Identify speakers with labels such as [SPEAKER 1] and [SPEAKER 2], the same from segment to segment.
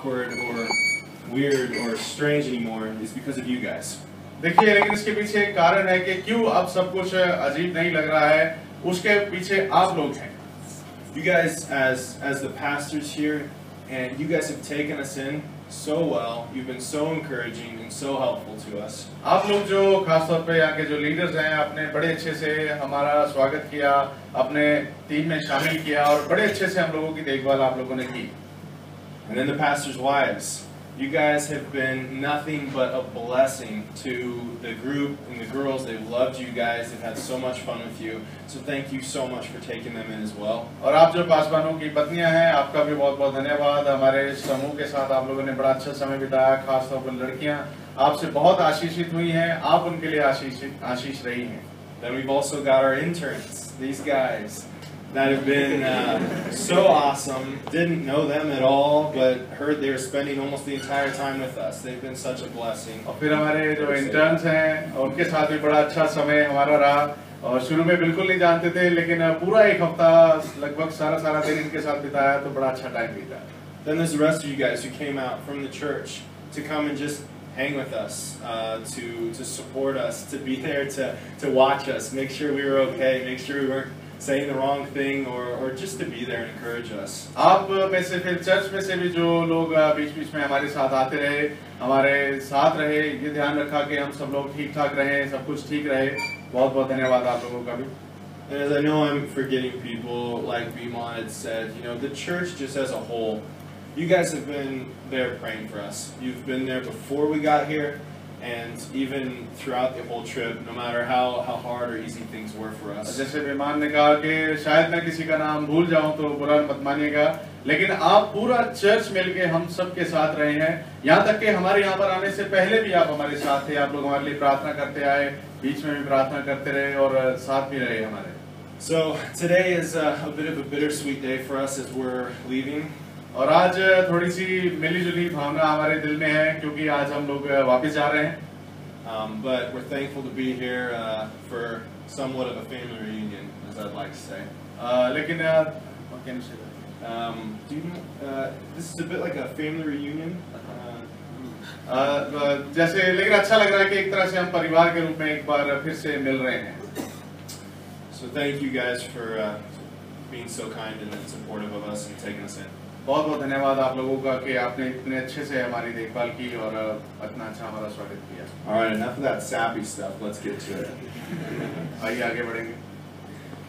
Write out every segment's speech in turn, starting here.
[SPEAKER 1] awkward or weird or strange anymore is because of you guys.
[SPEAKER 2] देखिए, लेकिन इसके पीछे एक कारण है कि क्यों अब सब कुछ अजीब नहीं लग रहा है, उसके पीछे आप लोग हैं.
[SPEAKER 1] You guys as the pastors here, and you guys have taken us in so well. You've been so encouraging and so helpful to us.
[SPEAKER 2] आप लोग जो खास तौर पे यहाँ के जो लीडर्स हैं, आपने बड़े अच्छे से हमारा स्वागत किया, अपने टीम में शामिल किया और बड़े अच्छे से हम लोगों की देखभाल आप लोगों ने की.
[SPEAKER 1] And then the pastors' wives. You guys have been nothing but a blessing to the group and the girls. They've loved you guys. They've had so much fun with you. So thank you so much for taking them in as well.
[SPEAKER 2] और आप जो पासवानों की पत्नियां हैं, आपका भी बहुत बहुत धन्यवाद. हमारे समूह के साथ आप लोगों ने बड़ा अच्छा समय बिताया. खास तौर पर लड़कियां आपसे बहुत आशीषित हुई हैं. आप उनके लिए आशीष रही हैं.
[SPEAKER 1] Then we've also got our interns. These guys that have been so awesome. Didn't know them at all, but heard they were spending almost the entire time with us. They've been such a blessing.
[SPEAKER 2] और फिर हमारे जो interns हैं, उनके साथ भी बड़ा अच्छा समय हमारा रहा. और शुरू में बिल्कुल नहीं जानते थे, लेकिन पूरा एक हफ्ता लगभग सारा दिन इनके साथ बिताया, तो बड़ा अच्छा टाइम बीता.
[SPEAKER 1] Then there's the rest of you guys who came out from the church to come and just hang with us, to support us, to be there to watch us, make sure we were okay, make sure we weren't saying the wrong thing, or just to be there and encourage us.
[SPEAKER 2] आप में से फिर church में से भी जो लोग बीच में हमारे साथ आते रहे, हमारे साथ रहे, ये ध्यान रखा कि हम सब लोग ठीक ठाक रहें, सब कुछ ठीक रहे. बहुत बहुत धन्यवाद आप लोगों का भी.
[SPEAKER 1] And as I know I'm forgetting people, like Viman had said, the church just as a whole, you guys have been there praying for us. You've been there before we got here, and even throughout the whole trip, no matter how hard or easy things were for us.
[SPEAKER 2] जैसे विमान ने कहा कि शायद मैं किसी का नाम भूल जाऊं तो बुरा मत मानिएगा, लेकिन आप पूरा चर्च मिलके हम सब के साथ रहे हैं. यहाँ तक कि हमारे यहाँ पर आने से पहले भी आप हमारे साथ थे. आप लोग हमारे लिए प्रार्थना करते आए, बीच में भी प्रार्थना करते रहे और साथ भी रहे हमारे.
[SPEAKER 1] So today is a bit of a bittersweet day for us as we're leaving.
[SPEAKER 2] और आज थोड़ी सी मिली-जुली भावना हमारे दिल में है, क्योंकि आज हम लोग वापस जा रहे हैं.
[SPEAKER 1] But we're thankful to be here for somewhat of a family reunion, as I'd like to say.
[SPEAKER 2] लेकिन
[SPEAKER 1] do you know, this is a bit like a family reunion.
[SPEAKER 2] जैसे लेकिन अच्छा लग रहा है कि एक तरह से हम परिवार के रूप में एक बार फिर से मिल रहे हैं.
[SPEAKER 1] So thank you guys for being so kind and supportive of us and taking us in.
[SPEAKER 2] बहुत बहुत धन्यवाद आप लोगों का कि आपने इतने अच्छे से हमारी देखभाल की और इतना अच्छा हमारा स्वागत किया.
[SPEAKER 1] All right, enough of that sappy stuff. Let's get to it.
[SPEAKER 2] आइए आगे बढ़ेंगे.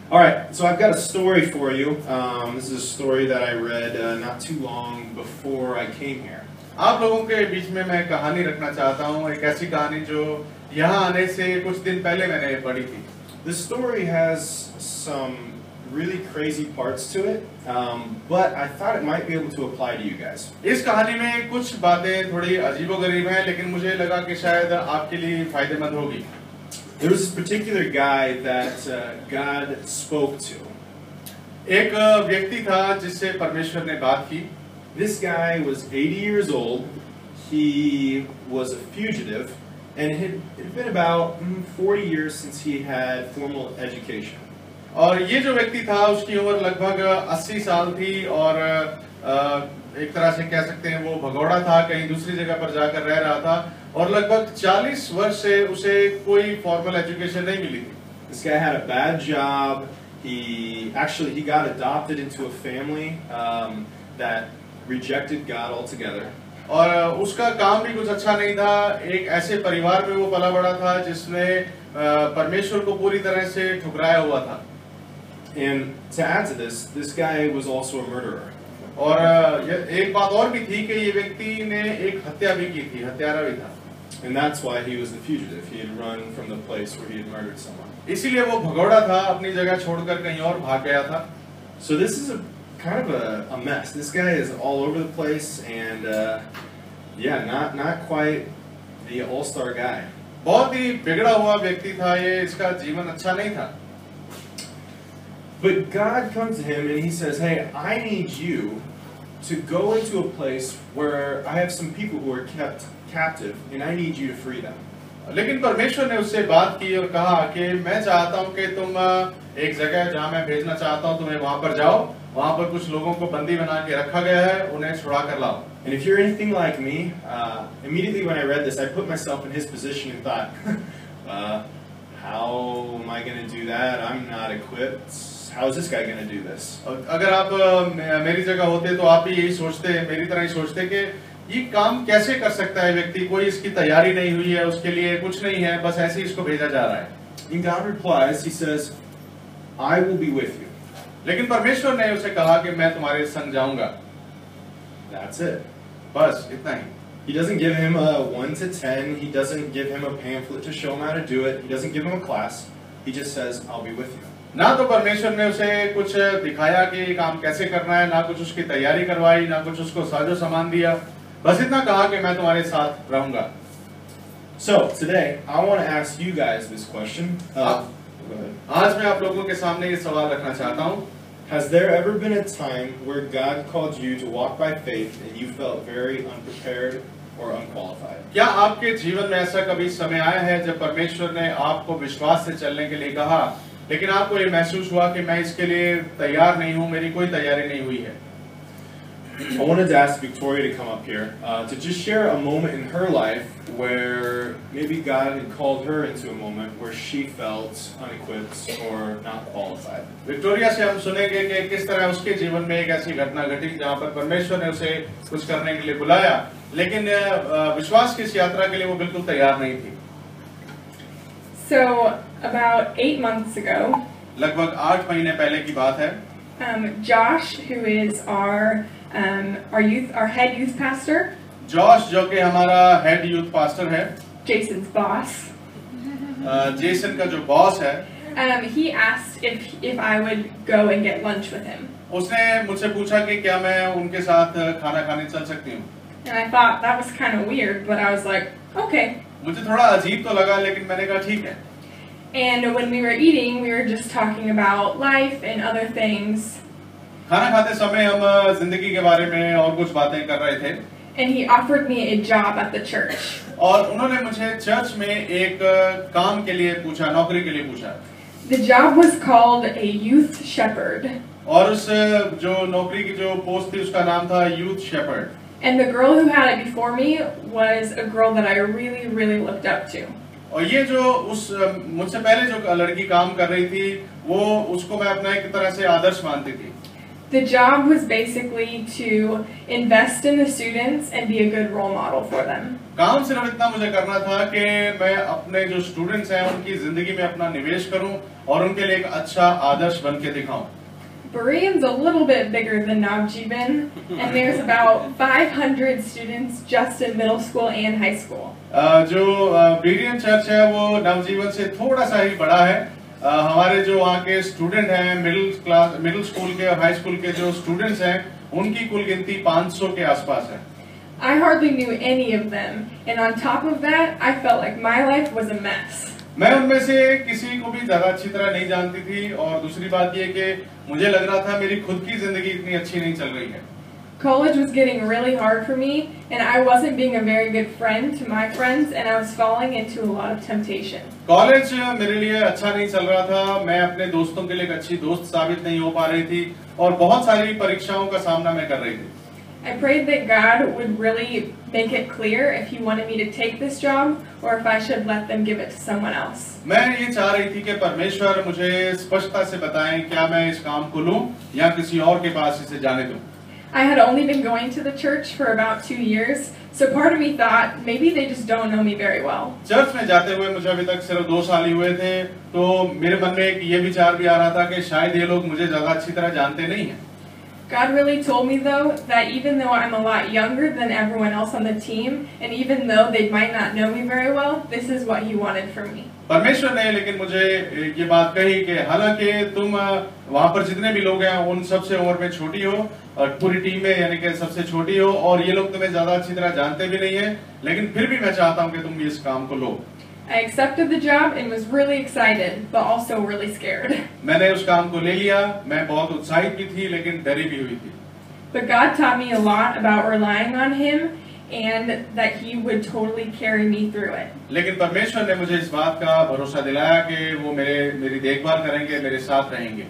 [SPEAKER 1] All right, so I've got a story for you. This is a story that I read not too long before I came here.
[SPEAKER 2] आप लोगों के बीच में मैं कहानी रखना चाहता हूँ, एक ऐसी कहानी जो यहाँ आने से कुछ दिन पहले मैंने पढ़ी थी.
[SPEAKER 1] This story has some really crazy parts to it, but I thought it might be able to apply to you guys.
[SPEAKER 2] इस कहानी में कुछ बातें थोड़ी अजीबोगरीब हैं, लेकिन मुझे लगा कि शायद आपके लिए फायदेमंद होगी.
[SPEAKER 1] There was this particular guy that God spoke to.
[SPEAKER 2] एक व्यक्ति था जिससे परमेश्वर ने बात की.
[SPEAKER 1] This guy was 80 years old. He was a fugitive, and it had been about 40 years since he had formal education.
[SPEAKER 2] और ये जो व्यक्ति था उसकी उम्र लगभग 80 साल थी और एक तरह से कह सकते हैं वो भगोड़ा था, कहीं दूसरी जगह पर जाकर रह रहा था और लगभग 40 वर्ष से उसे कोई फॉर्मल एजुकेशन नहीं मिली थी.
[SPEAKER 1] This guy had a bad job. He got adopted into a family that rejected God altogether.
[SPEAKER 2] और उसका काम भी कुछ अच्छा नहीं था. एक ऐसे परिवार में वो पला बड़ा था जिसने परमेश्वर को पूरी तरह से ठुकराया हुआ था.
[SPEAKER 1] And to add to this guy was also a murderer.
[SPEAKER 2] और एक बात और भी थी कि ये व्यक्ति ने एक हत्या भी की थी, हत्यारा भी था.
[SPEAKER 1] And that's why he was the fugitive. He had run from the place where he had murdered someone.
[SPEAKER 2] इसीलिए वो भगोड़ा था, अपनी जगह छोड़कर कहीं और भाग गया था.
[SPEAKER 1] So this is kind of a mess. This guy is all over the place, and not quite the all-star guy.
[SPEAKER 2] बहुत ही बिगड़ा हुआ व्यक्ति था ये, इसका जीवन अच्छा नहीं था.
[SPEAKER 1] But God comes to him and he says, "Hey, I need you to go into a place where I have some people who are kept captive, and I need you to free them."
[SPEAKER 2] लेकिन परमेश्वर ने उससे बात की और कहा कि मैं चाहता हूं कि तुम एक जगह जहां मैं भेजना चाहता हूं तुम्हें वहां पर जाओ. वहां पर कुछ लोगों को बंदी बना के रखा गया है, उन्हें छुड़ा कर लाओ.
[SPEAKER 1] And if you're anything like me, immediately when I read this, I put myself in his position and thought, how am I going to do that? I'm not equipped. How is this guy going to do this?
[SPEAKER 2] अगर आप मेरी जगह होते तो आप भी यही सोचते, मेरी तरह ही सोचते कि ये काम कैसे कर सकता है व्यक्ति, कोई इसकी तैयारी नहीं हुई है, उसके लिए कुछ नहीं है, बस ऐसे ही इसको भेजा जा रहा है.
[SPEAKER 1] And God replies, He says, I will be with you.
[SPEAKER 2] लेकिन परमेश्वर ने उसे कहा कि मैं तुम्हारे संग जाऊंगा.
[SPEAKER 1] That's it.
[SPEAKER 2] बस इतना ही.
[SPEAKER 1] He doesn't give him a 1 to 10. He doesn't give him a pamphlet to show him how to do it. He doesn't give him a class. He just says, I'll be with you.
[SPEAKER 2] ना तो परमेश्वर ने उसे कुछ दिखाया कि काम कैसे करना है, ना कुछ उसकी तैयारी करवाई, ना कुछ उसको साजो सामान दिया, बस इतना कहा कि मैं तुम्हारे साथ रहूंगा.
[SPEAKER 1] So today I want to ask you guys this question.
[SPEAKER 2] आज मैं आप लोगों के सामने ये सवाल रखना चाहता हूँ.
[SPEAKER 1] Has there ever been a time where God called you to walk by faith and you felt very unprepared or unqualified?
[SPEAKER 2] क्या आपके जीवन में ऐसा कभी समय आया है जब परमेश्वर ने आपको विश्वास से चलने के लिए कहा, लेकिन आपको ये महसूस हुआ कि मैं इसके लिए तैयार नहीं हूँ, मेरी कोई तैयारी नहीं हुई है?
[SPEAKER 1] I wanted to ask Victoria to come up here to just share a moment in her life where maybe God had called her into a moment where she felt unequipped or not qualified.
[SPEAKER 2] Victoria से हम सुनेंगे कि किस तरह उसके जीवन में एक ऐसी घटना घटी जहाँ पर परमेश्वर ने उसे कुछ करने के लिए बुलाया, लेकिन विश्वास की इस यात्रा के लिए वो बिल्कुल तैयार नहीं थी.
[SPEAKER 3] So about 8 months ago,
[SPEAKER 2] लगभग 8 महीने पहले की बात है.
[SPEAKER 3] Josh, who is our head youth pastor,
[SPEAKER 2] Josh जो कि हमारा हेड यूथ पास्टर है,
[SPEAKER 3] Jason's boss,
[SPEAKER 2] जेसन का जो बॉस है,
[SPEAKER 3] he asked if I would go and get lunch with him.
[SPEAKER 2] उसने मुझसे पूछा कि क्या मैं उनके साथ खाना खाने चल सकती हूँ.
[SPEAKER 3] And I thought that was kind of weird, but I was like, okay.
[SPEAKER 2] मुझे थोड़ा अजीब तो लगा, लेकिन मैंने कहा ठीक है.
[SPEAKER 3] And when we were eating, we were just talking about life and other things.
[SPEAKER 2] खाना खाते समय हम जिंदगी के बारे में और कुछ बातें कर रहे थे.
[SPEAKER 3] And he offered me a job at the church.
[SPEAKER 2] और उन्होंने मुझे चर्च में एक काम के लिए पूछा, नौकरी के लिए पूछा.
[SPEAKER 3] The job was called a youth shepherd.
[SPEAKER 2] और उस जो नौकरी की जो पोस्ट थी उसका नाम था Youth Shepard.
[SPEAKER 3] And the girl who had it before me was a girl that I really, really looked up to.
[SPEAKER 2] और ये जो उस मुझसे पहले जो लड़की काम कर रही थी, वो उसको मैं अपना एक तरह से आदर्श मानती थी.
[SPEAKER 3] The job was basically to invest in the students and be a good role model for them.
[SPEAKER 2] काम सिर्फ इतना मुझे करना था कि मैं अपने जो स्टूडेंट्स हैं उनकी जिंदगी में अपना निवेश करूं और उनके लिए एक अच्छा आदर्श बन के दिखाऊं.
[SPEAKER 3] Berean's a little bit bigger than Navjeevan, and there's about 500 students just in middle school and high school.
[SPEAKER 2] जो बेरियन चर्च है वो नवजीवन से थोड़ा सा ही बड़ा है. हमारे जो वहाँ के स्टूडेंट हैं, मिडिल स्कूल के और हाई स्कूल के जो स्टूडेंट्स हैं, उनकी कुल गिनती 500 के आसपास है.
[SPEAKER 3] I hardly knew any of them, and on top of that, I felt like my life was a mess.
[SPEAKER 2] मैं उनमें से किसी को भी ज्यादा अच्छी तरह नहीं जानती थी, और दूसरी बात ये कि मुझे लग रहा था मेरी खुद की जिंदगी इतनी अच्छी नहीं चल रही है.
[SPEAKER 3] College was getting really hard for me, and I wasn't being a very good friend to my friends, and I was falling into a lot of temptation.
[SPEAKER 2] College मेरे लिए अच्छा नहीं चल रहा था. मैं अपने दोस्तों के लिए एक अच्छी दोस्त साबित नहीं हो पा रही थी, और बहुत सारी परीक्षाओं का सामना मैं कर रही थी.
[SPEAKER 3] I prayed that God would really make it clear if He wanted me to take this job or if I should let them give it to someone else.
[SPEAKER 2] मैं ये चाह रही थी कि परमेश्वर मुझे स्पष्टता से बताएं क्या मैं इस काम को लूं या किसी और के पास इसे जाने दूं.
[SPEAKER 3] I had only been going to the church for about 2 years, so part of me thought maybe they just don't know me very well.
[SPEAKER 2] Church में जाते हुए मुझे अभी तक सिर्फ 2 साल ही हुए थे, तो मेरे मन में एक ये विचार भी आ रहा था कि शायद ये लोग मुझे ज्यादा अच्छी तरह जानते नहीं हैं.
[SPEAKER 3] God really told me though that even though I'm a lot younger than everyone else on the team, and even though they might not know me very well, this is what He wanted for me.
[SPEAKER 2] परमेश्वर ने लेकिन मुझे ये बात कही कि हालांकि तुम वहाँ पर जितने भी लोग हैं उन सबसे उम्र में छोटी हो और पूरी टीम में यानी कि सबसे छोटी हो, और ये लोग तुम्हें ज्यादा अच्छी तरह जानते भी नहीं है, लेकिन फिर भी मैं चाहता हूँ कि तुम इस काम को लो.
[SPEAKER 3] I accepted the job and was really excited, but also really scared.
[SPEAKER 2] मैंने उस काम को ले लिया. मैं बहुत उत्साहित भी थी, लेकिन डरी भी हुई थी.
[SPEAKER 3] But God taught me a lot about relying on Him and that He would totally carry me through it.
[SPEAKER 2] लेकिन परमेश्वर ने मुझे इस बात का भरोसा दिलाया कि वो मेरी देखभाल करेंगे, मेरे साथ रहेंगे.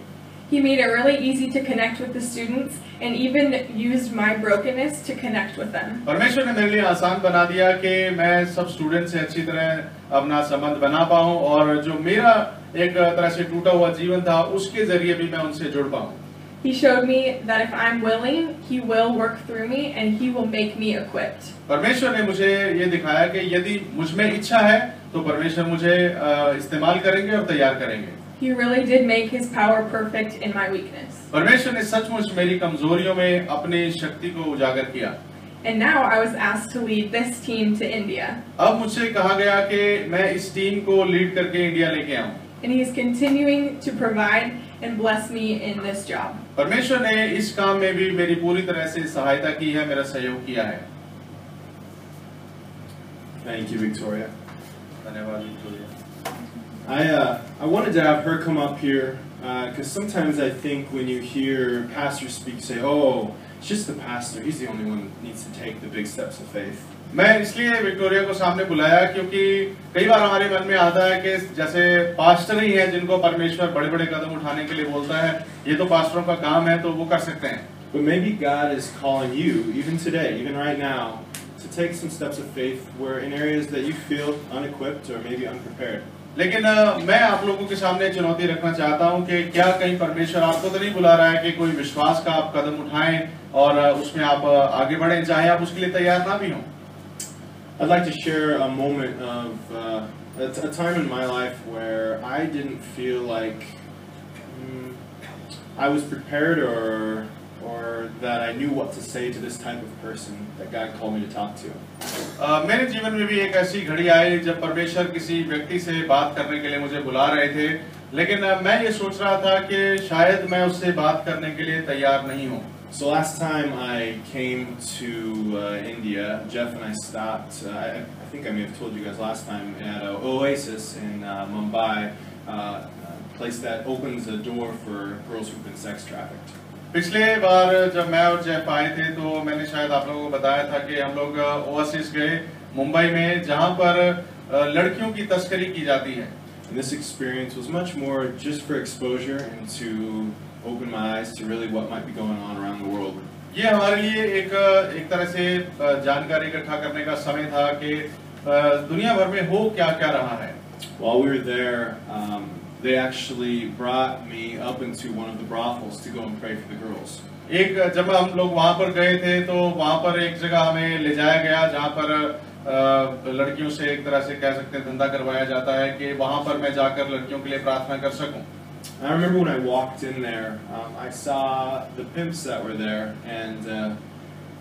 [SPEAKER 3] He made it really easy to connect with the students and even used my brokenness to connect with them.
[SPEAKER 2] परमेश्वर ने मेरे लिए आसान बना दिया कि मैं सब स्टूडेंट से अच्छी तरह अपना संबंध बना पाऊं और जो मेरा एक तरह से टूटा हुआ जीवन था उसके जरिए भी मैं उनसे जुड़ पाऊं.
[SPEAKER 3] He showed me that if I'm willing, He will work through me and He will make me equipped.
[SPEAKER 2] परमेश्वर ने मुझे ये दिखाया कि यदि मुझ में इच्छा है तो परमेश्वर मुझे इस्तेमाल करेंगे और तैयार करेंगे.
[SPEAKER 3] He really did make His power perfect in my weakness.
[SPEAKER 2] परमेश्वर ने सचमुच मेरी कमजोरियों में अपनी शक्ति को उजागर किया.
[SPEAKER 3] And now I was asked to lead this team to India.
[SPEAKER 2] अब मुझसे कहा गया कि मैं इस टीम को लीड करके इंडिया लेके आऊं.
[SPEAKER 3] And He is continuing to provide and bless me in this job.
[SPEAKER 2] परमेश्वर ने इस काम में भी मेरी पूरी तरह से सहायता की है, मेरा सहयोग किया है.
[SPEAKER 1] Thank you, Victoria.
[SPEAKER 2] धन्यवाद Victoria.
[SPEAKER 1] I wanted to have her come up here because sometimes I think when you hear pastors speak, say, "Oh, it's just the pastor. He's the only one that needs to take the big steps of faith."
[SPEAKER 2] मैं इसलिए Victoria को सामने बुलाया क्योंकि कई बार हमारे मन में आता है कि जैसे पास्टर ही है जिनको परमेश्वर बड़े-बड़े कदम उठाने के लिए बोलता है, ये तो पास्टरों का काम है तो वो कर सकते हैं.
[SPEAKER 1] But maybe God is calling you, even today, even right now, to take some steps of faith where in areas that you feel unequipped or maybe unprepared.
[SPEAKER 2] लेकिन मैं आप लोगों के सामने चुनौती रखना चाहता हूं कि क्या कहीं परमेश्वर आपको तो नहीं बुला रहा है कि कोई विश्वास का आप कदम उठाएं और उसमें आप आगे बढ़ें, चाहे आप उसके लिए तैयार ना भी हों.
[SPEAKER 1] I'd like to share a moment of a time in my life where I didn't feel like I was prepared or that I knew what to say to this type of person that God called me to talk to.
[SPEAKER 2] मेरे जीवन में भी एक ऐसी घड़ी आई जब परमेश्वर किसी व्यक्ति से बात करने के लिए मुझे बुला रहे थे, लेकिन मैं ये सोच रहा था कि शायद मैं उससे बात करने के लिए तैयार नहीं हूँ.
[SPEAKER 1] So last time I came to India, Jeff and I stopped, I think I may have told you guys last time, at an oasis in Mumbai, a place that opens a door for girls who've been sex trafficked.
[SPEAKER 2] पिछले बार जब मैं और Jeff आए थे तो मैंने शायद आप लोगों को बताया था कि हम लोग ओएसिस गए मुंबई में जहां पर लड़कियों की तस्करी की जाती है.
[SPEAKER 1] And this experience was much more just for exposure and to open my eyes to really what might be going on around the world.
[SPEAKER 2] ये हमारे लिए एक तरह से जानकारी इकट्ठा करने का समय था कि दुनिया भर में हो क्या रहा है.
[SPEAKER 1] While we were there, they actually brought me up into one of the brothels to go and pray for the girls.
[SPEAKER 2] एक जब हम लोग वहां पर गए थे तो वहां पर एक जगह हमें ले जाया गया जहां पर लड़कियों से एक तरह से कह सकते हैं धंधा करवाया जाता है कि वहां पर मैं जाकर लड़कियों के लिए प्रार्थना कर सकूं.
[SPEAKER 1] I remember when I walked in there, I saw the pimps that were there, and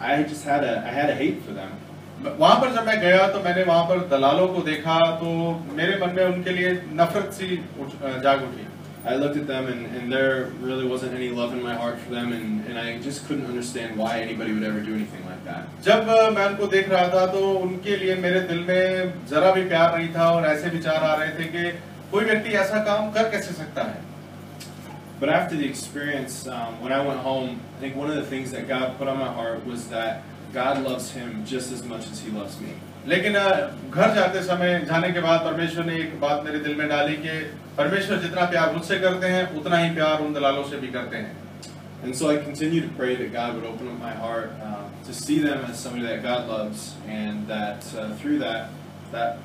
[SPEAKER 1] I just had a hate for them.
[SPEAKER 2] वहां पर जब मैं गया तो मैंने वहां पर दलालों को देखा तो मेरे मन में उनके लिए नफरत सी जाग उठी.
[SPEAKER 1] I looked at them and there really wasn't any love in my heart for them, and I just couldn't understand why anybody would ever do anything like that.
[SPEAKER 2] जब मैं उनको देख रहा था तो उनके लिए मेरे दिल में जरा भी प्यार नहीं था और ऐसे विचार आ रहे थे कि कोई व्यक्ति ऐसा काम कर कैसे सकता है.
[SPEAKER 1] But after the experience, when I went home, I think one of the things that God put on my heart was that God loves him just as much as he loves me.
[SPEAKER 2] लेकिन घर जाने के बाद परमेश्वर ने एक बात मेरे दिल में डाली कि परमेश्वर जितना प्यार मुझसे करते हैं उतना ही प्यार उन दलालों से भी करते हैं.
[SPEAKER 1] And so I continue to pray that God would open up my heart to see them as somebody that God loves, and that through that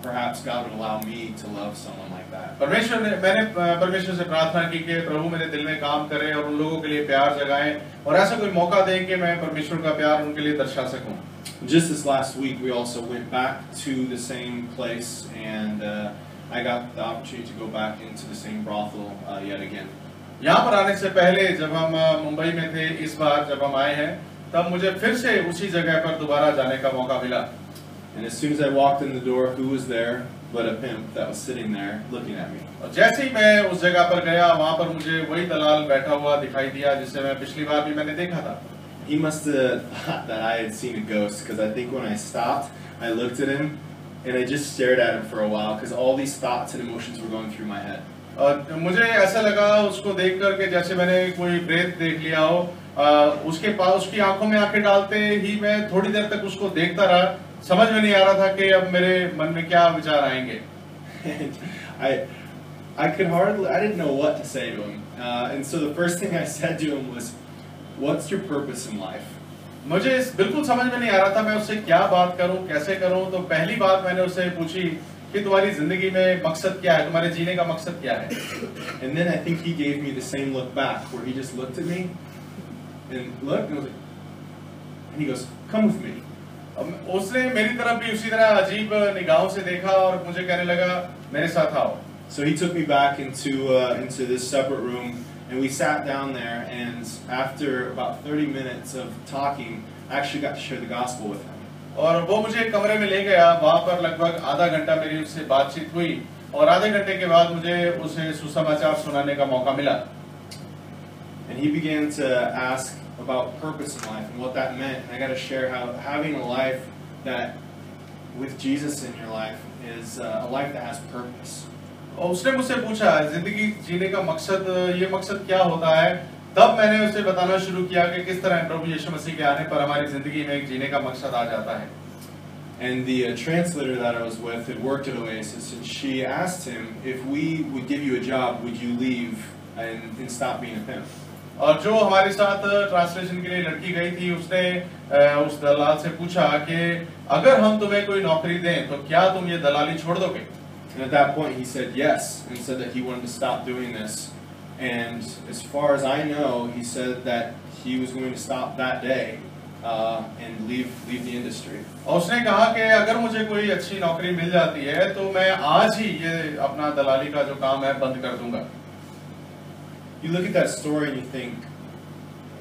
[SPEAKER 1] perhaps God would allow me to love someone like that.
[SPEAKER 2] मैंने परमेश्वर से प्रार्थना की कि प्रभु मेरे दिल में काम करे और उन लोगों के लिए प्यार जगाएं और ऐसा कोई मौका दें कि मैं परमेश्वर का प्यार उनके लिए दर्शा सकूं.
[SPEAKER 1] Just this last week, we also went back to the same place, and I got the opportunity to go back into the same brothel yet again.
[SPEAKER 2] यहाँ पर आने से पहले जब हम मुंबई में थे, इस बार जब हम आए हैं, तब मुझे फिर से उसी जगह पर दोबारा जाने का मौका मिला.
[SPEAKER 1] And as soon as I walked in the door, who was there but a pimp that was sitting there looking at me.
[SPEAKER 2] और जैसे ही मैं उस जगह पर गया, वहाँ पर मुझे वही दलाल बैठा हुआ दिखाई दिया जिसे मैं पिछली बार भी मैंने देखा था.
[SPEAKER 1] He must have thought that I had seen a ghost, because I think when I stopped, I looked at him and I just stared at him for a while because all these thoughts and emotions were going through my head.
[SPEAKER 2] और मुझे ऐसा लगा उसको देखकर के जैसे मैंने कोई प्रेत देख लिया हो. उसकी आंखों में आंखें डालते ही मैं थोड़ी देर तक उसको देखता रहा. समझ में नहीं आ रहा था कि अब मेरे मन में क्या विचार आएंगे.
[SPEAKER 1] I didn't know what to say to him. And so the first thing I said to him was, "What's your purpose in life?"
[SPEAKER 2] मुझे बिल्कुल समझ में नहीं आ रहा था मैं उससे क्या बात करूं, कैसे करूं। तो पहली बात मैंने उससे पूछी कि तुम्हारी जिंदगी में मकसद क्या है, तुम्हारे जीने का मकसद क्या है।
[SPEAKER 1] And then I think he gave me the same look back, where he just looked at me and looked, and I was like, and he goes, "Come with me."
[SPEAKER 2] उसने मेरी तरफ भी उसी तरह अजीब निगाहों से देखा और मुझे कहने लगा, मेरे साथ आओ।
[SPEAKER 1] So he took me back into this separate room, and we sat down there. And after about 30 minutes of talking, I actually got to share the gospel with him.
[SPEAKER 2] और वो मुझे कमरे में ले गया, वहाँ पर लगभग आधा घंटा मेरी उससे बातचीत हुई और आधे घंटे के बाद मुझे उसे सुसमाचार सुनाने का मौका मिला।
[SPEAKER 1] And he began to ask about purpose in life and what that meant. And I got to share how having a life that with Jesus in your life is a life that has purpose.
[SPEAKER 2] और उसने मुझसे पूछा जिंदगी जीने का मकसद, ये मकसद क्या होता है। तब मैंने उसे बताना शुरू किया कि किस तरह प्रभु यीशु मसीह के आने पर हमारी जिंदगी में एक जीने का मकसद आ जाता है।
[SPEAKER 1] And the translator that I was with had worked at Oasis, and she asked him, if we would give you a job, would you leave and stop being a pimp?
[SPEAKER 2] और जो हमारे साथ ट्रांसलेशन के लिए लड़की गई थी, उसने उस दलाल से पूछा कि अगर हम तुम्हें कोई नौकरी दें तो क्या तुम ये दलाली छोड़ दोगे?
[SPEAKER 1] And at that point he said yes, and said that he wanted to stop doing this. And as far as I know, he said that he was going to stop that day and leave the industry.
[SPEAKER 2] और उसने कहा कि अगर मुझे कोई अच्छी नौकरी मिल जाती है तो मैं आज ही ये अपना दलाली का जो काम है बंद कर दूंगा।
[SPEAKER 1] You look at that story and you think,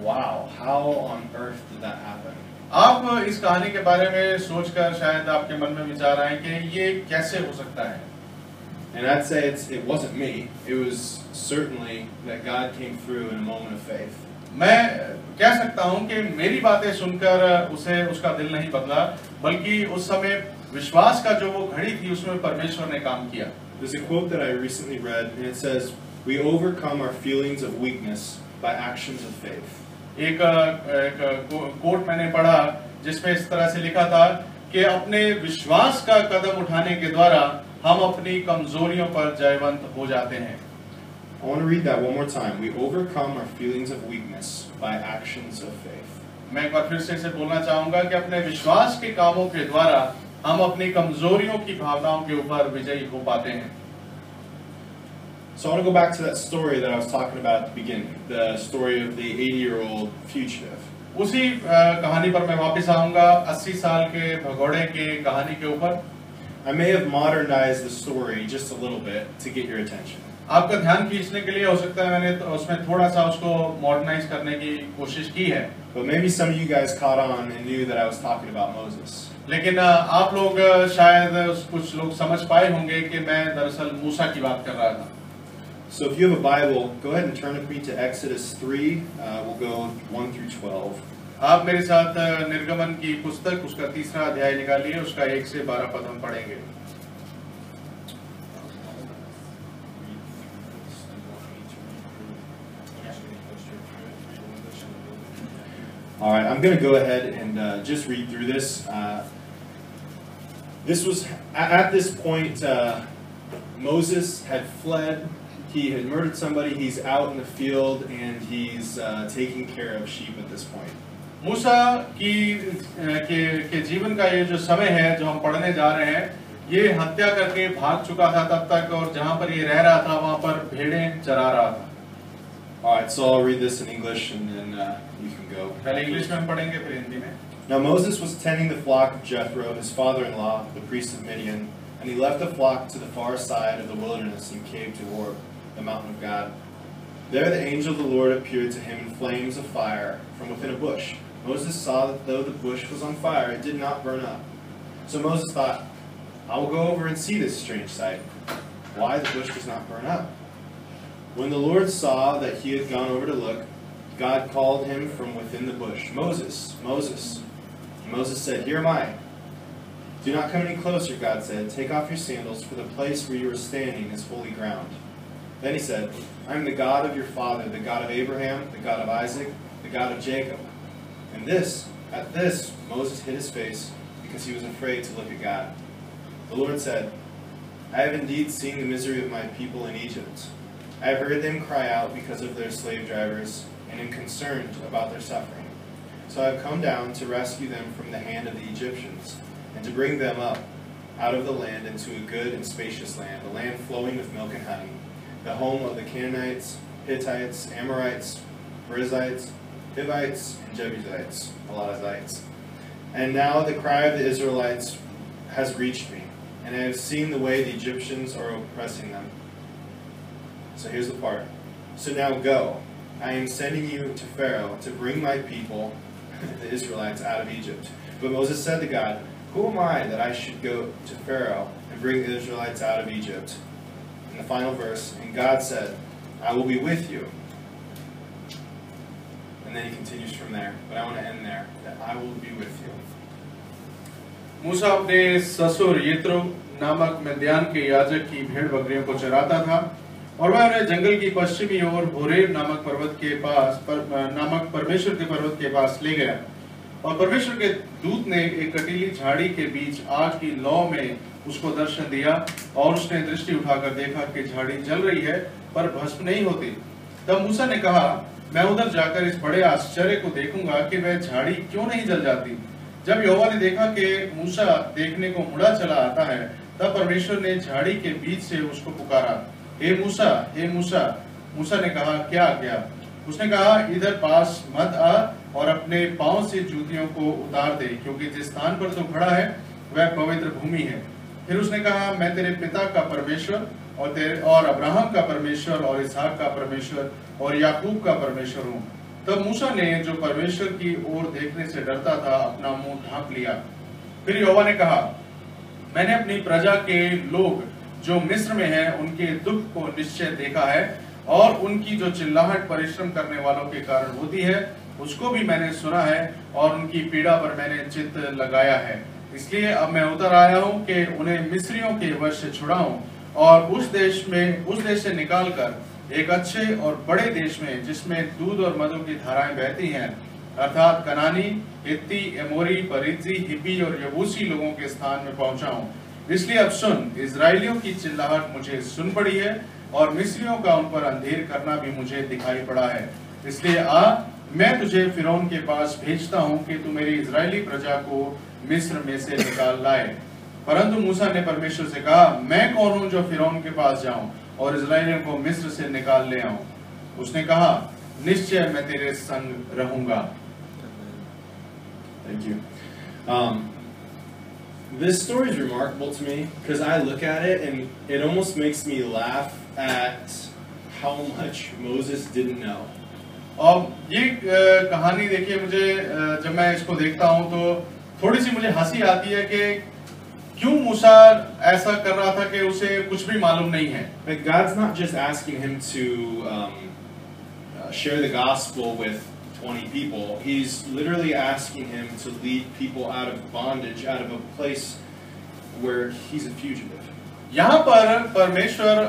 [SPEAKER 1] wow, how on earth did that happen?
[SPEAKER 2] आप इस कहानी के बारे में सोचकर शायद आपके मन में विचार आए कि ये कैसे हो सकता है।
[SPEAKER 1] And I'd say it wasn't me. It was certainly that God came through in a moment of faith.
[SPEAKER 2] मैं कह सकता हूँ कि मेरी बातें सुनकर उसे उसका दिल नहीं बदला, बल्कि उस समय विश्वास का जो वो घड़ी थी उसमें परमेश्वर ने काम किया।
[SPEAKER 1] There's a quote that I recently read, and it says, "We overcome our feelings of weakness by actions of faith."
[SPEAKER 2] एक कोट मैंने पढ़ा जिसमें इस तरह से लिखा था कि अपने विश्वास का कदम उठाने के द्वारा हम अपनी कमजोरियों पर जयवंत हो जाते हैं।
[SPEAKER 1] I want to read that one more time. We overcome our feelings of weakness by actions of faith.
[SPEAKER 2] मैं एक बार फिर से इसे बोलना चाहूंगा कि अपने विश्वास के कामों के द्वारा हम अपनी कमजोरियों की भावनाओं के ऊपर विजयी हो पाते हैं।
[SPEAKER 1] So I want to go back to that story that I was talking about at the beginning, the story of the 80-year-old fugitive.
[SPEAKER 2] उसी कहानी पर मैं वापस आऊंगा, 80 साल के भगोड़े के कहानी के ऊपर।
[SPEAKER 1] I may have modernized the story just a little bit to get your attention.
[SPEAKER 2] आपका ध्यान खींचने के लिए हो सकता है मैंने उसमें थोड़ा सा उसको मॉडर्नाइज करने की कोशिश की है।
[SPEAKER 1] But maybe some of you guys caught on and knew that I was talking about Moses.
[SPEAKER 2] लेकिन आप लोग शायद कुछ लोग समझ पाए होंगे कि मैं दरअसल मूसा की बात कर रहा था।
[SPEAKER 1] So if you have a Bible, go ahead and turn with me to Exodus 3. We'll go 1 through 12.
[SPEAKER 2] आप मेरे साथ निर्गमन की पुस्तक उसका 3रा अध्याय निकालिए, उसका 1 से 12 पद हम पढ़ेंगे।
[SPEAKER 1] All right, I'm going to go ahead and just read through this. This was at this point, Moses had fled. He had murdered somebody. He's out in the field and he's taking care of sheep at this point.
[SPEAKER 2] मूसा के जीवन का ये जो समय है जो हम पढ़ने जा रहे हैं, ये हत्या करके भाग चुका था तब तक, और जहाँ पर ये रह रहा था वहाँ पर भेड़ें चरा रहा था।
[SPEAKER 1] All right, so I'll read this in English and then you can go.
[SPEAKER 2] पहले इंग्लिश में हम पढ़ेंगे फिर हिंदी में।
[SPEAKER 1] Now Moses was tending the flock of Jethro, his father-in-law, the priest of Midian, and he left the flock to the far side of the wilderness and came to Horeb, the mountain of God. There the angel of the Lord appeared to him in flames of fire from within a bush. Moses saw that though the bush was on fire, it did not burn up. So Moses thought, I will go over and see this strange sight, why the bush does not burn up. When the Lord saw that he had gone over to look, God called him from within the bush, Moses, Moses. And Moses said, Here am I. Do not come any closer, God said. Take off your sandals, for the place where you are standing is holy ground. Then he said, I am the God of your father, the God of Abraham, the God of Isaac, the God of Jacob. And at this, Moses hid his face because he was afraid to look at God. The Lord said, I have indeed seen the misery of my people in Egypt. I have heard them cry out because of their slave drivers, and am concerned about their suffering. So I have come down to rescue them from the hand of the Egyptians, and to bring them up out of the land into a good and spacious land, a land flowing with milk and honey, the home of the Canaanites, Hittites, Amorites, Perizzites, Hivites, and Jebusites, a lot of Zites. And now the cry of the Israelites has reached me, and I have seen the way the Egyptians are oppressing them. So here's the part. So now go. I am sending you to Pharaoh to bring my people, the Israelites, out of Egypt. But Moses said to God, who am I that I should go to Pharaoh and bring the Israelites out of Egypt? In the final verse, and God said, I will be with you. And then he continues from there. But I want to end there, that I will be with you.
[SPEAKER 2] मूसा अपने ससुर यित्रो नामक मिद्यान के याजक की भेड़ बकरियों को चराता था, और वह उन्हें जंगल की पश्चिमी ओर होरेब नामक पर्वत के पास परमेश्वर के पर्वत के पास ले गया। और परमेश्वर के दूत ने एक कटीली झाड़ी के बीच आग की लौ में उसको दर्शन दिया, और उसने दृष्टि उठाकर देखा कि झाड़ी जल रही है पर भस्म नहीं होती। तब मूसा ने कहा, मैं उधर जाकर इस बड़े आश्चर्य को देखूंगा कि वह झाड़ी क्यों नहीं जल जाती। जब यहोवा ने देखा कि मूसा देखने को मुड़ा चला आता है, तब परमेश्वर ने झाड़ी के बीच से उसको पुकारा, हे मूसा, हे मूसा। मूसा ने कहा, क्या आज्ञा? उसने कहा, इधर पास मत आ और अपने पांव से जूतियों को उतार दे, क्योंकि जिस स्थान पर तू खड़ा है वह पवित्र भूमि है। फिर उसने कहा, मैं तेरे पिता का परमेश्वर और अब्राहम का परमेश्वर और इसहाक का परमेश्वर और याकूब का परमेश्वर हूँ। तब मूसा ने, जो परमेश्वर की ओर देखने से डरता था, अपना मुंह ढांप लिया। फिर यहोवा ने कहा, मैंने अपनी प्रजा के लोग जो मिस्र में हैं उनके दुख को निश्चय देखा है, और उनकी जो चिल्लाहट परिश्रम करने वालों के कारण होती है उसको भी मैंने सुना है, और उनकी पीड़ा पर मैंने चित्त लगाया है। इसलिए अब मैं उतर आया हूँ कि उन्हें मिस्रियों के वश से छुड़ाऊं, और उस देश से निकाल कर एक अच्छे और बड़े देश में, जिसमें दूध और मधु की धाराएं बहती हैं, अर्थात कनानी, हित्ती, एमोरी, परिज्जी, हिब्बी और यबूसी लोगों के स्थान में पहुंचाऊं। इसलिए अब सुन, इजराइलियों की चिल्लाहट मुझे सुन पड़ी है, और मिस्रियों का उन पर अंधेर करना भी मुझे दिखाई पड़ा है। इसलिए आ, मैं तुझे फिरौन के पास भेजता हूँ कि तू मेरी इजरायली प्रजा को मिस्र में से निकाल लाए। परंतु मूसा ने परमेश्वर से कहा, मैं कौन हूँ जो फिरौन के पास जाऊं और इजरायलियों को मिस्र से निकाल ले आऊं? उसने कहा, निश्चय मैं तेरे संग रहूंगा।
[SPEAKER 1] Thank you. This story is remarkable to me because I look at it and it almost makes me laugh at how much Moses didn't know.
[SPEAKER 2] और ये कहानी देखिए, मुझे जब मैं इसको देखता हूँ तो थोड़ी सी मुझे हंसी आती है कि क्यों मूसा ऐसा कर रहा था कि उसे कुछ भी मालूम नहीं है।
[SPEAKER 1] Like God's not just asking him to share the gospel with 20 people. He's literally asking him to lead people out of bondage, out of a place where he's a fugitive.
[SPEAKER 2] यहाँ पर परमेश्वर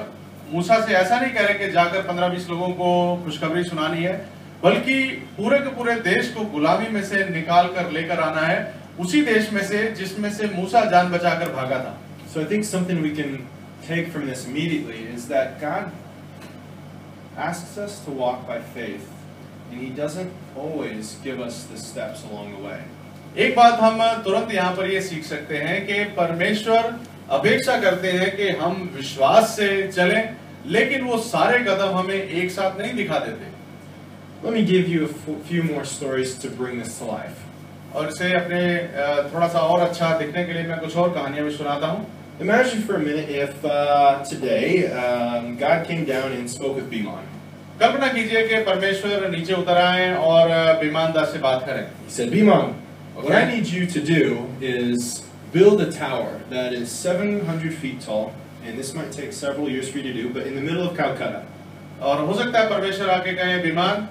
[SPEAKER 2] मूसा से ऐसा नहीं कह रहे कि जाकर 15-20 लोगों को खुशखबरी सुनानी है, बल्कि पूरे के पूरे देश को गुलामी में से निकाल कर लेकर आना है, उसी देश में से जिसमें से मूसा जान बचाकर भागा था।
[SPEAKER 1] So I think something we can take from this immediately is that God asks us to walk by faith, and He doesn't always give us the steps along the way.
[SPEAKER 2] एक बात हम तुरंत यहाँ पर ये सीख सकते हैं कि परमेश्वर अपेक्षा करते हैं कि हम विश्वास से चलें, लेकिन वो सारे कदम हमें एक साथ नहीं दिखा देते।
[SPEAKER 1] Let me give you a few more stories to bring this to life.
[SPEAKER 2] और इसे अपने थोड़ा सा और अच्छा दिखने के लिए मैं कुछ और कहानियां भी सुनाता हूँ।
[SPEAKER 1] Imagine for a minute if today God came down and spoke with Biman.
[SPEAKER 2] कल्पना कीजिए कि परमेश्वर नीचे उतर आए और बीमानदार से बात करें।
[SPEAKER 1] He said, Biman, what I need you to do is build a tower that is 700 feet tall, and this might take several years for you to do, but in the middle of Calcutta.
[SPEAKER 2] और हो सकता है परमेश्वर आके कहे, बीमान,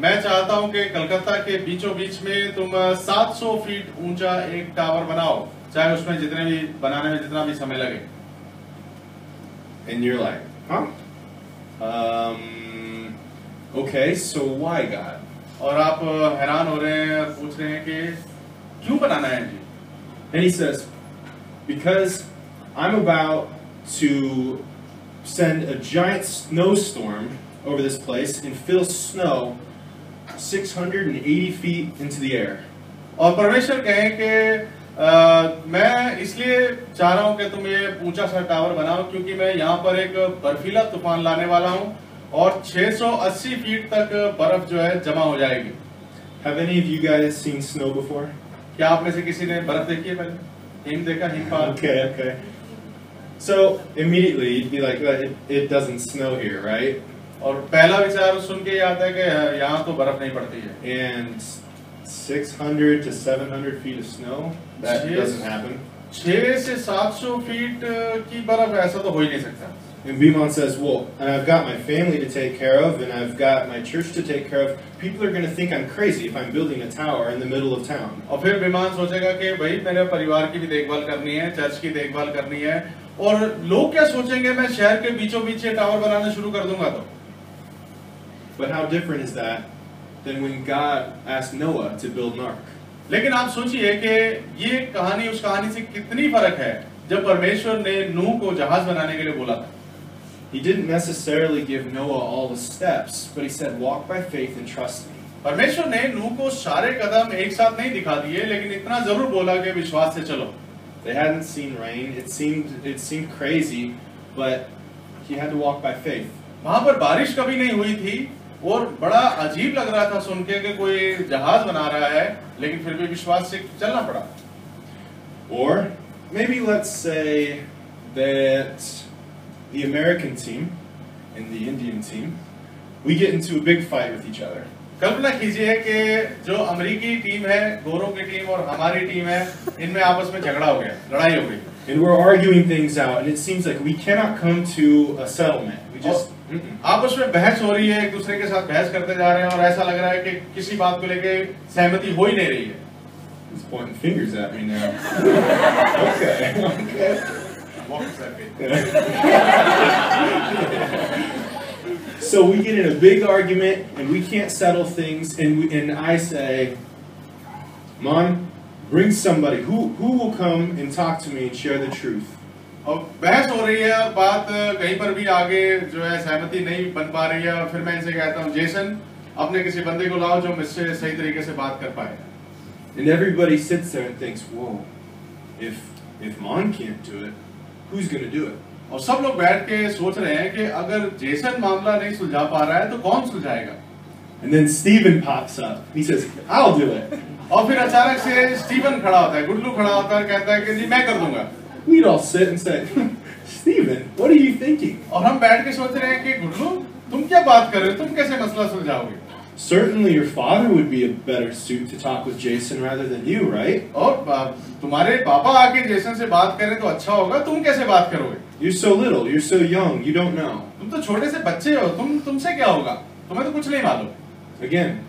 [SPEAKER 2] मैं चाहता हूं कि कलकत्ता के बीचों बीच में तुम 700 फीट ऊंचा एक टावर बनाओ, चाहे उसमें जितने भी बनाने में जितना भी समय लगे।
[SPEAKER 1] And you're like, huh? Okay, so why God?
[SPEAKER 2] और आप हैरान हो रहे हैं, पूछ रहे हैं कि क्यों बनाना है जी?
[SPEAKER 1] And he says, because I'm about to send a giant snowstorm over this place and fill snow 680 feet into the air.
[SPEAKER 2] और परमेश्वर कहे कि मैं इसलिए चाह रहा हूँ कि तुम ये ऊंचा सा टावर बनाओ क्योंकि मैं यहाँ पर एक बर्फीला तूफान लाने वाला हूँ और 680 फीट तक बर्फ जो है जमा हो जाएगी.
[SPEAKER 1] Have any of you guys seen snow before?
[SPEAKER 2] क्या आप में से किसी ने बर्फ देखी है पहले? हिम देखा, हिमपात?
[SPEAKER 1] Okay. So immediately you'd be like, well, it doesn't snow here, right?
[SPEAKER 2] और पहला विचार सुन के आता है कि यहाँ तो बर्फ नहीं पड़ती है.
[SPEAKER 1] And 600 to 700 feet of snow, that doesn't happen.
[SPEAKER 2] 600 से 700 फीट की बर्फ ऐसा तो हो ही नहीं सकता.
[SPEAKER 1] And Biman says, well, and I've got my family to take care of, and I've got my church to take care of. People are going to think I'm crazy if I'm building a tower in the middle of town.
[SPEAKER 2] और फिर विमान सोचेगा कि भाई मेरे परिवार की भी देखभाल करनी है, चर्च की देखभाल करनी है, और लोग क्या सोचेंगे मैं शहर के बीचों बीच टावर बनाना शुरू कर दूंगा तो.
[SPEAKER 1] But how different is that than when God asked Noah to build an ark?
[SPEAKER 2] लेकिन आप सोचिए कि ये कहानी उस कहानी से कितनी फर्क है जब परमेश्वर ने नूह को जहाज बनाने के लिए बोला था.
[SPEAKER 1] He didn't necessarily give Noah all the steps, but he said, walk by faith and trust me.
[SPEAKER 2] परमेश्वर ने नूह को सारे कदम एक साथ नहीं दिखा दिए, लेकिन इतना जरूर बोला कि विश्वास से चलो.
[SPEAKER 1] They hadn't seen rain. It seemed crazy, but he had to walk by faith.
[SPEAKER 2] वहां पर बारिश कभी नहीं हुई थी और बड़ा अजीब लग रहा था सुन के कि कोई जहाज बना रहा है, लेकिन फिर भी विश्वास से चलना पड़ा.
[SPEAKER 1] Or maybe let's say that the American team and the Indian team, we get into a big fight with each other.
[SPEAKER 2] कल्पना कीजिए कि जो अमेरिकी टीम है, गोरों की टीम और हमारी टीम है, इनमें आपस में झगड़ा हो गया, लड़ाई हो गई.
[SPEAKER 1] And we're arguing things out, and it seems like we cannot come to a settlement. We just
[SPEAKER 2] आपस में बहस हो रही है, एक दूसरे के साथ बहस करते जा रहे हैं और ऐसा लग रहा है कि किसी बात को लेके सहमति हो ही नहीं रही है.
[SPEAKER 1] He's pointing fingers at me now. Okay. So we get in a big argument and we can't settle things, and I say, Mom, bring somebody who will come and talk to me and share the truth.
[SPEAKER 2] और बहस हो रही है, बात कहीं पर भी आगे जो है सहमति नहीं बन पा रही है, और फिर मैं इनसे कहता हूँ, जेसन अपने किसी बंदे को लाओ जो मुझसे सही तरीके से बात कर पाए.
[SPEAKER 1] And everybody sits there and thinks, whoa, if Mom can't do it, who's going to do it?
[SPEAKER 2] और सब लोग बैठ के सोच रहे हैं कि अगर जेसन मामला नहीं सुलझा पा रहा है तो कौन सुलझाएगा.
[SPEAKER 1] And then Stephen pops up. He says, I'll do it.
[SPEAKER 2] और फिर अचानक से स्टीवन खड़ा होता है, गुडलू खड़ा होता है, कहता है कि जी मैं कर दूंगा.
[SPEAKER 1] We'd all sit and say, Stephen, what are you thinking?
[SPEAKER 2] और हम बैठ के सोच रहे हैं कि गुडलू तुम क्या बात कर रहे हो, तुम कैसे मसला सुलझाओगे.
[SPEAKER 1] Certainly your father would be a better suit to talk with Jeson rather than you, right?
[SPEAKER 2] और तुम्हारे पापा आके जेसन से बात करें तो अच्छा होगा, तुम कैसे बात करोगे.
[SPEAKER 1] You're so little, you're so young, you don't know.
[SPEAKER 2] तुम तो छोटे से बच्चे हो, तुमसे क्या होगा, तुम्हें तो कुछ नहीं मालूम.
[SPEAKER 1] Again,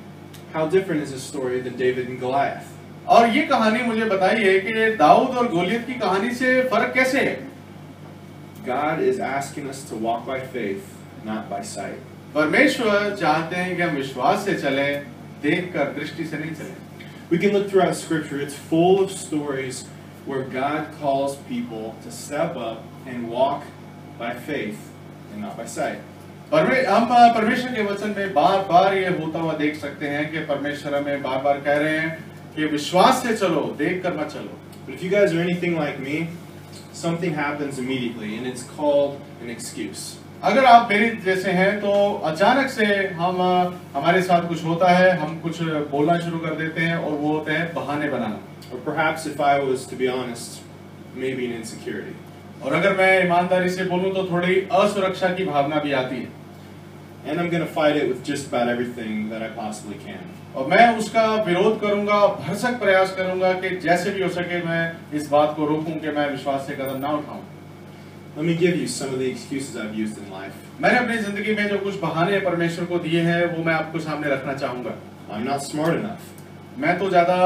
[SPEAKER 1] how different is this story than David and Goliath?
[SPEAKER 2] और ये कहानी मुझे बताइए कि दाऊद और गोलियत की कहानी से फर्क कैसे है.
[SPEAKER 1] God is asking us to walk by faith, not by sight.
[SPEAKER 2] परमेश्वर चाहते हैं कि हम विश्वास से चलें, देखकर दृष्टि से नहीं चलें.
[SPEAKER 1] We can look throughout Scripture. It's full of stories where God calls people to step up and walk by faith and not by sight.
[SPEAKER 2] हम परमेश्वर के वचन में बार-बार ये होता हुआ देख सकते हैं कि परमेश्वर हमें बार-बार कह रहे हैं कि विश्वास से चलो, देखकर मत चलो.
[SPEAKER 1] But if you guys are anything like me, something happens immediately, and it's called an excuse.
[SPEAKER 2] अगर आप मेरे जैसे हैं तो अचानक से हमारे साथ कुछ होता है, हम कुछ बोलना शुरू कर देते हैं और वो होते हैं बहाने बनाना.
[SPEAKER 1] Or perhaps, if I was to be honest, maybe an insecurity.
[SPEAKER 2] और अगर मैं ईमानदारी से बोलूं तो थोड़ी असुरक्षा की भावना भी आती है.
[SPEAKER 1] And I'm going to fight it with just about everything that I possibly can.
[SPEAKER 2] और मैं उसका विरोध करूंगा, भरसक प्रयास करूंगा कि जैसे भी हो सके मैं इस बात को रोकूं कि मैं विश्वास से कदम ना उठाऊं.
[SPEAKER 1] Let me give you some of the excuses I've used in life.
[SPEAKER 2] मैंने अपनी जिंदगी में जो कुछ बहाने परमेश्वर को दिए हैं वो मैं आपको सामने रखना चाहूंगा.
[SPEAKER 1] I'm not smart enough.
[SPEAKER 2] मैं तो ज्यादा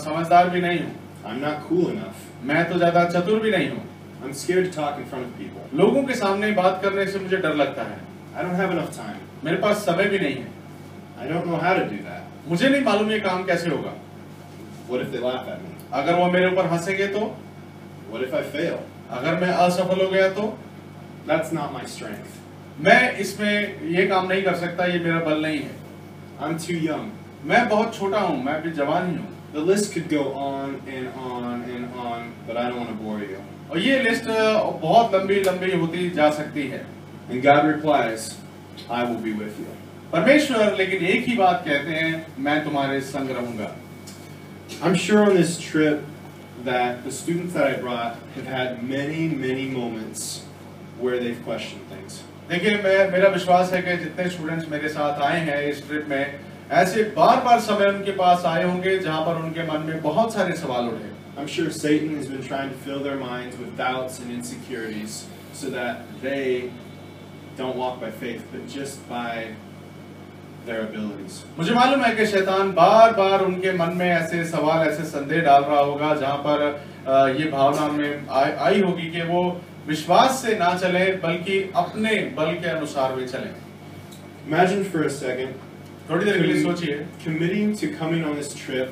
[SPEAKER 2] समझदार भी नहीं हूँ.
[SPEAKER 1] I'm not cool enough.
[SPEAKER 2] मैं तो ज्यादा चतुर भी नहीं हूँ.
[SPEAKER 1] I'm scared to talk in front of people.
[SPEAKER 2] लोगों के सामने बात करने से मुझे डर लगता है.
[SPEAKER 1] I don't have enough time.
[SPEAKER 2] मेरे पास समय भी नहीं है.
[SPEAKER 1] I don't know how to do that.
[SPEAKER 2] मुझे नहीं मालूम ये काम कैसे होगा.
[SPEAKER 1] What if they laugh at me?
[SPEAKER 2] अगर वो मेरे ऊपर हंसेंगे तो?
[SPEAKER 1] What if I fail?
[SPEAKER 2] अगर मैं असफल हो गया तो
[SPEAKER 1] that's not my strength.
[SPEAKER 2] मैं इसमें ये काम नहीं कर सकता, ये मेरा बल नहीं है।
[SPEAKER 1] I'm too young.
[SPEAKER 2] मैं बहुत छोटा हूँ, मैं अभी जवान ही हूँ।
[SPEAKER 1] The list could go on and on and on, but I don't want to bore you.
[SPEAKER 2] और ये लिस्ट बहुत लंबी लंबी होती जा सकती है।
[SPEAKER 1] And God replies, I will be with you.
[SPEAKER 2] परमेश्वर लेकिन एक ही बात कहते हैं, मैं तुम्हारे संग रहूंगा।
[SPEAKER 1] I'm sure on this trip that the students that I brought have had many moments where they've questioned things.
[SPEAKER 2] देखिए मेरा विश्वास है कि जितने स्टूडेंट्स मेरे साथ आए हैं इस ट्रिप में, ऐसे बार समय उनके पास आए होंगे जहां पर उनके मन में बहुत सारे सवाल उठे।
[SPEAKER 1] I'm sure Satan has been trying to fill their minds with doubts and insecurities so that they don't walk by faith but just by their abilities.
[SPEAKER 2] मुझे मालूम है कि शैतान बार उनके मन में ऐसे सवाल, ऐसे संदेह डाल रहा होगा जहां पर ये भावना में आई होगी कि वो विश्वास से ना चले बल्कि अपने बल के अनुसार वे चलें।
[SPEAKER 1] Imagine for a second,
[SPEAKER 2] थोड़ी देर के लिए सोचिए,
[SPEAKER 1] committing to coming on this trip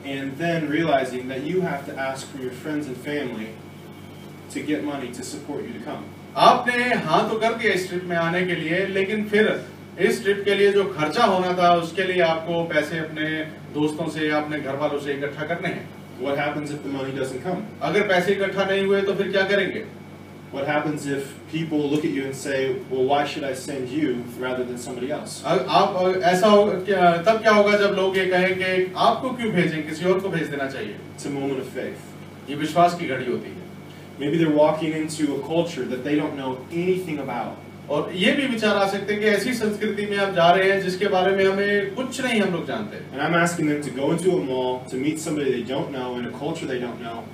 [SPEAKER 1] and then realizing that you have to ask from your friends and family to get money to support you to come.
[SPEAKER 2] आपने हाँ तो कर दिया इस ट्रिप में आने के लिए, लेकिन फिर इस ट्रिप के लिए जो खर्चा होना था उसके लिए आपको पैसे अपने दोस्तों से या अपने घर वालों से इकट्ठा करने हैं।
[SPEAKER 1] What happens if the money doesn't come?
[SPEAKER 2] अगर पैसे इकट्ठा नहीं हुए तो फिर क्या करेंगे?
[SPEAKER 1] What happens if people look at you and say, well, why should I send you rather than somebody else?
[SPEAKER 2] आप ऐसा तब क्या होगा जब लोग ये कहें कि आपको क्यों भेजें, किसी और को भेज देना चाहिए?
[SPEAKER 1] It's a moment of faith.
[SPEAKER 2] ये विश्वास की घड़ी होती है।
[SPEAKER 1] Maybe they're walking into a culture that they don't know anything about.
[SPEAKER 2] और ये भी विचार आ सकते हैं कि ऐसी संस्कृति में हम जा रहे हैं जिसके बारे में हमें कुछ नहीं हम लोग जानते।
[SPEAKER 1] And I'm asking them to go into a mall to meet somebody they don't know in a culture they don't know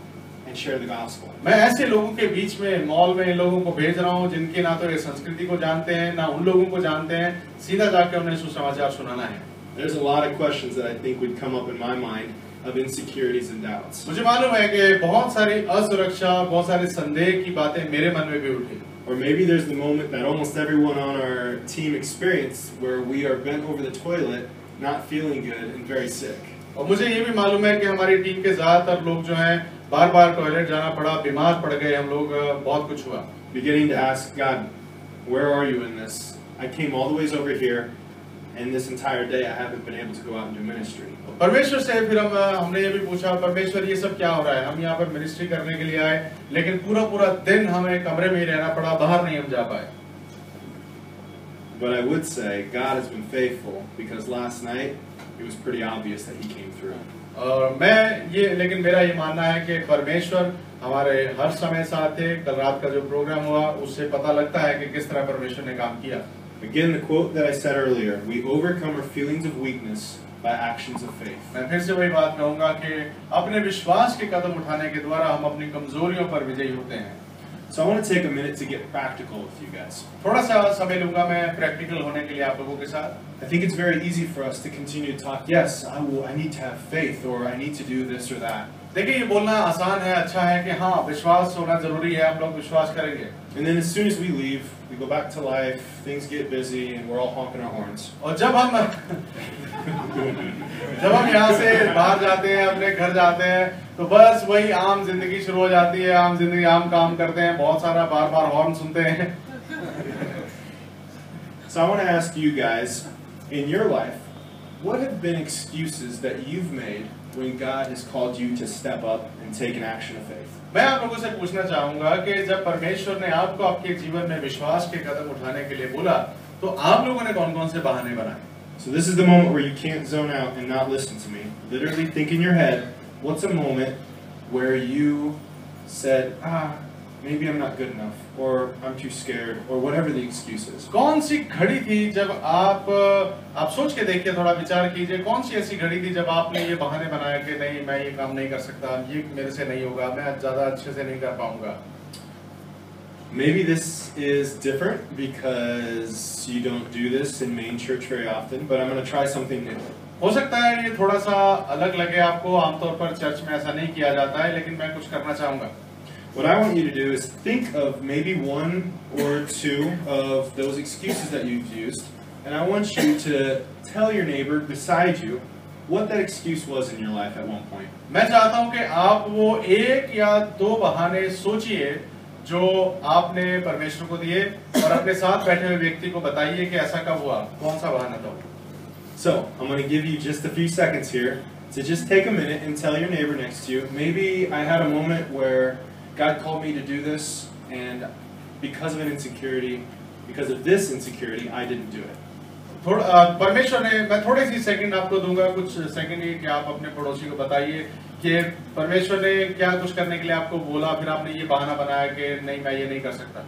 [SPEAKER 1] and share the gospel.
[SPEAKER 2] मैं ऐसे लोगों के बीच में मॉल में लोगों को भेज रहा हूँ जिनके ना तो ये संस्कृति को जानते हैं ना उन लोगों को जानते हैं, सीधा जाके उन्हें सुसमाचार सुनाना है।
[SPEAKER 1] There's a lot of questions that I think would come up in my mind of insecurities and doubts.
[SPEAKER 2] मुझे मालूम है कि बहुत सारी असुरक्षा, बहुत सारे संदेह की बातें मेरे मन में भी उठी।
[SPEAKER 1] Or maybe there's the moment that almost everyone on our team experienced where we are bent over the toilet, not feeling good and very sick.
[SPEAKER 2] और मुझे ये भी मालूम है कि हमारी टीम के ज्यादातर लोग जो हैं बार टॉयलेट जाना पड़ा, बीमार पड़ गए हम लोग, बहुत कुछ हुआ।
[SPEAKER 1] Beginning to ask God, where are you in this? I came all the ways over here, and this entire day I haven't been able to go out and do ministry.
[SPEAKER 2] परमेश्वर से फिर हमने ये भी पूछा, परमेश्वर ये सब क्या हो रहा है? हम यहाँ पर मिनिस्ट्री करने के लिए आए, लेकिन पूरा दिन हमें कमरे में ही रहना पड़ा, बाहर नहीं हम जा पाए।
[SPEAKER 1] But I would say God has been faithful because last night it was pretty obvious that He came through.
[SPEAKER 2] और लेकिन मेरा ये मानना है कि परमेश्वर हमारे हर समय साथ थे। कल रात का जो प्रोग्राम हुआ उससे पता लगता है कि किस तरह परमेश्वर ने काम किया।
[SPEAKER 1] Again, the quote that I said earlier, we overcome our feelings of weakness by actions of faith.
[SPEAKER 2] मैं फिर से वही बात कहूँगा कि अपने विश्वास के कदम उठाने के द्वारा हम अपनी कमजोरियों पर विजयी होते हैं।
[SPEAKER 1] So I want to take a minute to get practical with you guys.
[SPEAKER 2] थोड़ा सा समय लूंगा मैं प्रैक्टिकल होने के लिए आप लोगों के साथ।
[SPEAKER 1] I think it's very easy for us to continue to talk. Yes, I need to have faith, or I need to do this or that.
[SPEAKER 2] देखिए ये बोलना आसान है, अच्छा है कि हाँ विश्वास होना जरूरी है, हम लोग विश्वास करेंगे।
[SPEAKER 1] And then as soon as we leave, we go back to life, things get busy, and we're all honking our horns.
[SPEAKER 2] और जब हम यहाँ से बाहर जाते हैं, अपने घर जाते हैं, तो बस वही आम जिंदगी शुरू हो जाती है। आम जिंदगी, आम काम करते हैं, बहुत सारा बार हॉर्न सुनते हैं।
[SPEAKER 1] So I want to ask you guys, in your life, what have been excuses that you've made when God has called you to step up and take an action of faith?
[SPEAKER 2] मैं आप लोगों से पूछना चाहूंगा कि जब परमेश्वर ने आपको आपके जीवन में विश्वास के कदम उठाने के लिए बोला, तो आप लोगों ने कौन-कौन से बहाने बनाए?
[SPEAKER 1] So this is the moment where you can't zone out and not listen to me. Literally think in your head, what's a moment where you said, maybe I'm not good enough, or I'm too scared, or whatever the excuse is.
[SPEAKER 2] कौन सी घड़ी थी जब आप सोच के देखिए, थोड़ा विचार कीजिए, कौन सी ऐसी घड़ी थी जब आपने ये बहाने बनाया कि नहीं मैं ये काम नहीं कर सकता, ये मेरे से नहीं होगा, मैं ज्यादा अच्छे से नहीं कर पाऊंगा।
[SPEAKER 1] Maybe this is different because you don't do this in main church very often, but I'm going to try something new.
[SPEAKER 2] हो सकता है ये थोड़ा सा अलग लगे आपको, आमतौर पर चर्च में ऐसा नहीं किया जाता है, लेकिन मैं कुछ करना चाहूंगा।
[SPEAKER 1] What I want you to do is think of maybe one or two of those excuses that you've used, and I want you to tell your neighbor beside you what that excuse was in your life at one point.
[SPEAKER 2] मैं चाहता हूं कि आप वो एक या दो बहाने सोचिए जो आपने परमेश्वर को दिए और अपने साथ बैठे हुए व्यक्ति को बताइए कि ऐसा कब हुआ, कौन सा बहाना था।
[SPEAKER 1] So, I'm going to give you just a few seconds here to just take a minute and tell your neighbor next to you, maybe I had a moment where God called me to do this, and because of an insecurity, because of this insecurity, I didn't do it.
[SPEAKER 2] परमेश्वर ने, मैं थोड़े सी second आपको दूंगा, कुछ second ही, कि आप अपने पड़ोसी को बताइए कि परमेश्वर ने क्या कुछ करने के लिए आपको बोला, फिर आपने ये बहाना बनाया कि नहीं मैं ये नहीं कर सकता।